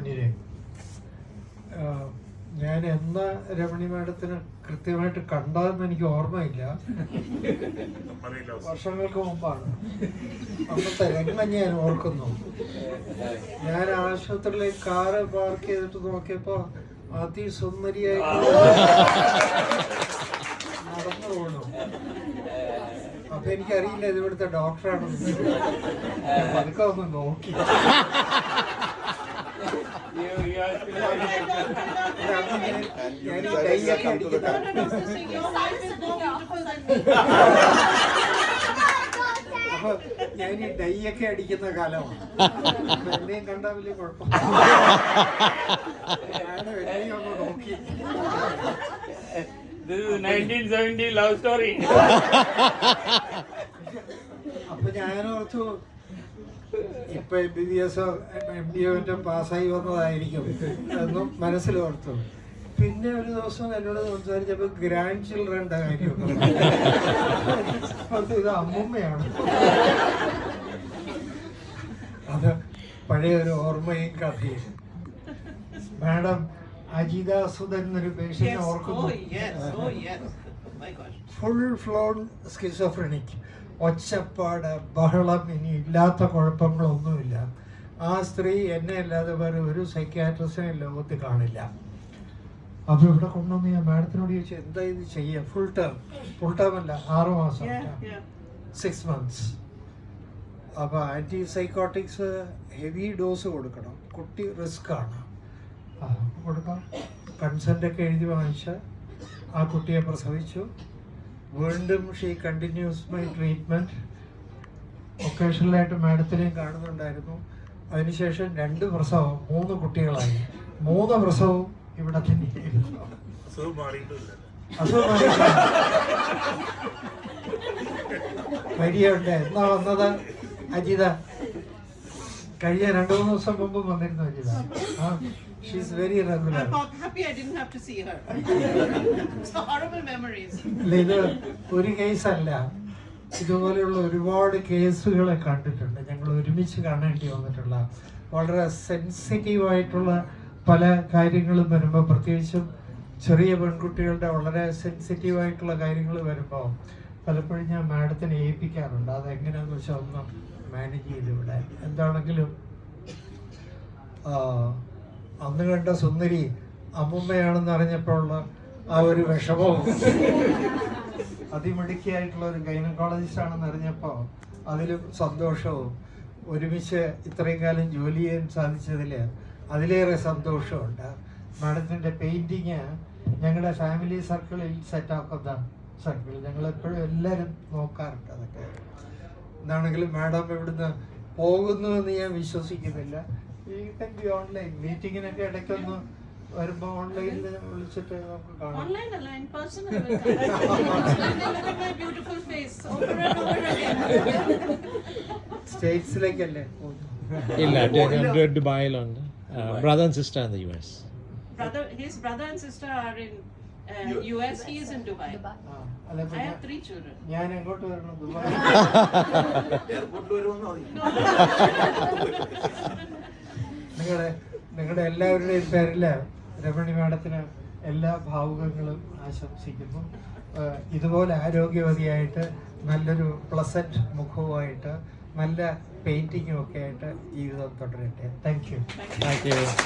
മുന്നിൽ. ഞാൻ എന്നാ രമണി മാഡത്തിന് കൃത്യമായിട്ട് കണ്ടതെന്ന് എനിക്ക് ഓർമ്മയില്ല. വർഷങ്ങൾക്ക് മുമ്പാണ്. അന്നത്തെ രംഗം ഞാൻ ഓർക്കുന്നു. ഞാൻ ആശുപത്രിയിലേക്ക് കാറ് പാർക്ക് ചെയ്തിട്ട് നോക്കിയപ്പോ അതിസുന്ദരിയായി നടന്നു പോകണു. അപ്പൊ എനിക്കറിയില്ല ഇത് ഇവിടുത്തെ ഡോക്ടറാണെന്ന്. പതുക്കെ ഒന്ന് നോക്കി. അപ്പൊ ഞാൻ ഈ ഡൈയൊക്കെ അടിക്കുന്ന കാലമാണ്. എന്നെയും കണ്ടാ വലിയ കുഴപ്പം. എന്നെയും ഒന്ന് നോക്കി. അപ്പൊ ഞാനോർത്തു ഇപ്പൊ MBBS MDO പാസ്സായി വന്നതായിരിക്കും എന്നും മനസ്സിലോർത്തു. പിന്നെ ഒരു ദിവസം എന്നോട് സംസാരിച്ചപ്പോ ഗ്രാൻഡ് ചിൽഡ്രന്റെ കാര്യം ഇത് അമ്മുമ്മയാണ്. അത് പഴയ ഒരു ഓർമ്മയും കഥയും. മാഡം അജിത സുധൻ എന്നൊരു പേഷ്യന്റ് ഓർക്കുന്നു. Full flown സ്കിസോഫ്രെനിക്. ഒച്ചപ്പാട്, ബഹളം, ഇനി ഇല്ലാത്ത കുഴപ്പങ്ങളൊന്നുമില്ല. ആ സ്ത്രീ എന്നെ അല്ലാതെ വേറെ ഒരു സൈക്യാട്രിസ്റ്റിനെ ലോകത്ത് കാണില്ല. അപ്പൊ ഇവിടെ കൊണ്ടുവന്ന് ഞാൻ മാഡത്തിനോട് ചോദിച്ചു എന്താ ഇത് ചെയ്യുക? ഫുൾ ടേം അല്ല, 6 മാസം, 6 months. അപ്പൊ ആന്റി സൈക്കോട്ടിക്സ് ഹെവി ഡോസ് കൊടുക്കണം. കുട്ടി റിസ്ക് ആണ്. കൊടുക്കാം. കൺസെന്റ് ഒക്കെ എഴുതി വാങ്ങിച്ച ആ കുട്ടിയെ പ്രസവിച്ചു. വീണ്ടും ഷീ കണ്ടിന്യൂസ് മൈ ട്രീറ്റ്മെന്റ്. ഒക്കേഷണലായിട്ട് മാഡത്തിനെയും കാണുന്നുണ്ടായിരുന്നു. അതിനുശേഷം 2 പ്രസവം, 3 കുട്ടികളായി. 3 പ്രസവവും ഇവിടെ തന്നെയായിരുന്നു. അസുഖം മാറിയിട്ടില്ല. വരിയുണ്ട്. എന്നാ വന്നത് അജിത? കഴിഞ്ഞ 2-3 ദിവസം മുമ്പ് വന്നിരുന്നു Ajitha. She's very regular. I'm happy I didn't have to see her. It's horrible memories. ഇത് ഒരു കേസല്ല, ഇതുപോലെയുള്ള ഒരുപാട് കേസുകളെ കണ്ടിട്ടുണ്ട്. ഞങ്ങൾ ഒരുമിച്ച് കാണേണ്ടി വന്നിട്ടുള്ള വളരെ സെൻസിറ്റീവായിട്ടുള്ള പല കാര്യങ്ങളും വരുമ്പോൾ, പ്രത്യേകിച്ചും ചെറിയ പെൺകുട്ടികളുടെ വളരെ സെൻസിറ്റീവായിട്ടുള്ള കാര്യങ്ങൾ വരുമ്പോൾ പലപ്പോഴും ഞാൻ മാഡത്തിനെ ഏൽപ്പിക്കാറുണ്ട്. അതെങ്ങനെയാണെന്ന് വെച്ചാൽ ഒന്ന് മാനേജ് ചെയ്ത് വിടാൻ. എന്താണെങ്കിലും അന്ന് കണ്ട സുന്ദരി അമ്മുമ്മയാണെന്ന് അറിഞ്ഞപ്പോഴുള്ള ആ ഒരു വിഷമവും, അതിമിടുക്കിയായിട്ടുള്ള ഒരു ഗൈനക്കോളജിസ്റ്റ് ആണെന്ന് അറിഞ്ഞപ്പോൾ അതിലും സന്തോഷവും, ഒരുമിച്ച് ഇത്രയും കാലം ജോലി ചെയ്യാൻ സാധിച്ചതിൽ അതിലേറെ സന്തോഷമുണ്ട്. മാഡത്തിൻ്റെ പെയിൻറ്റിങ് ഞങ്ങളുടെ ഫാമിലി സർക്കിളിൽ സെറ്റാക്കുന്ന സർക്കിൾ ഞങ്ങളെപ്പോഴും എല്ലാവരും നോക്കാറുണ്ട്. അതൊക്കെ എന്താണെങ്കിലും മാഡം ഇവിടുന്ന് പോകുന്നുവെന്ന് ഞാൻ വിശ്വസിക്കുന്നില്ല. ഈ ഓൺലൈൻ മീറ്റിങ്ങിനൊക്കെ ഇടയ്ക്കൊന്ന് വരുമ്പോ ഓൺലൈനിൽ വിളിച്ചിട്ട് നമുക്ക് കാണാം. സ്റ്റേറ്റ്സിലേക്കല്ലേ? ഇല്ല, ദുബായിലുണ്ട്. Brother and sister in the US. His brother and sister are in US. He is in Dubai. I have 3 children. ഞാൻ എങ്ങോട്ട് വരണം? ദുബായ്. നിങ്ങളുടെ എല്ലാവരുടെയും പേരില് രമണി മാഡത്തിന് എല്ലാ ഭാവുകങ്ങളും ആശംസിക്കുന്നു. ഇതുപോലെ ആരോഗ്യവതിയായിട്ട് നല്ലൊരു പ്ലസന്റ് മുഖവുമായിട്ട് നല്ല പെയിന്റിങ്ങും ഒക്കെ ആയിട്ട് ജീവിതം തുടരട്ടെ. Thank U.